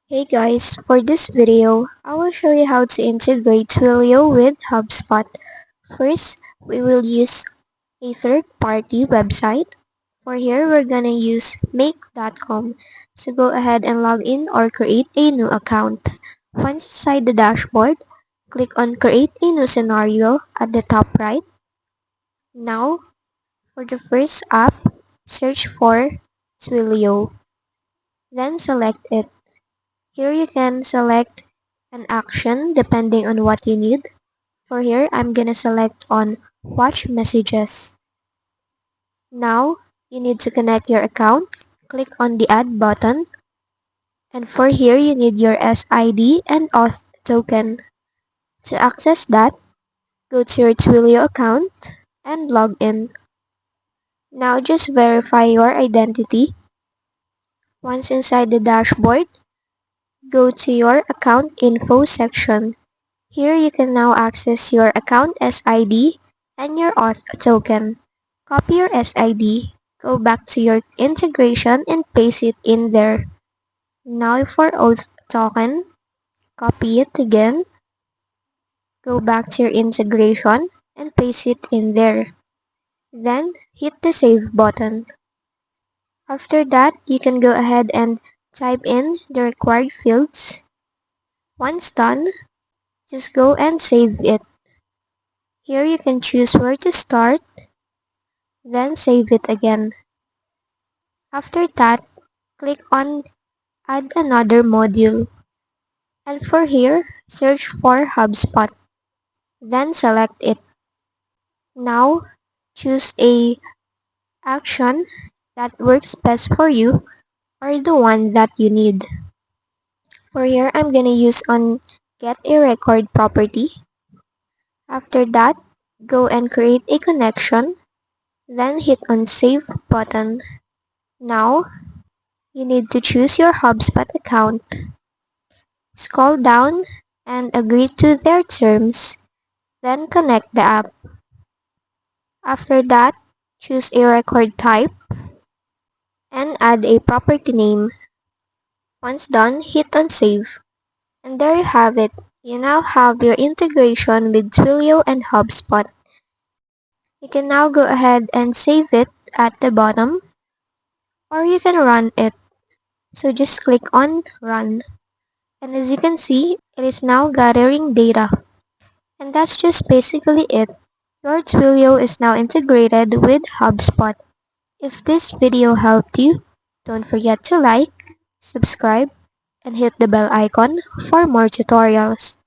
Hey guys, for this video, I will show you how to integrate Twilio with HubSpot. First, we will use a third-party website. For here, we're gonna use make.com. So go ahead and log in or create a new account. Once inside the dashboard, click on create a new scenario at the top right. Now, for the first app, search for Twilio. Then select it. Here you can select an action depending on what you need. For here, I'm gonna select on watch messages. Now, you need to connect your account. Click on the add button. And for here, you need your SID and auth token. To access that, go to your Twilio account and log in. Now just verify your identity. Once inside the dashboard, go to your account info section. Here you can now access your account SID and your auth token. Copy your SID, go back to your integration and paste it in there. Now for auth token, copy it again, go back to your integration and paste it in there. Then hit the save button. After that, you can go ahead and type in the required fields. Once done, just go and save it. Here you can choose where to start, then save it again. After that, click on add another module. And for here, search for HubSpot. Then select it. Now, choose a action that works best for you or the one that you need. For here, I'm gonna use on get a record property. After that, go and create a connection. Then hit on save button. Now, you need to choose your HubSpot account. Scroll down and agree to their terms. Then connect the app. After that, choose a record type and add a property name. Once done, hit on save. And there you have it. You now have your integration with Twilio and HubSpot. You can now go ahead and save it at the bottom, or you can run it. So just click on run. And as you can see, it is now gathering data. And that's just basically it. Your Twilio is now integrated with HubSpot. If this video helped you, don't forget to like, subscribe, and hit the bell icon for more tutorials.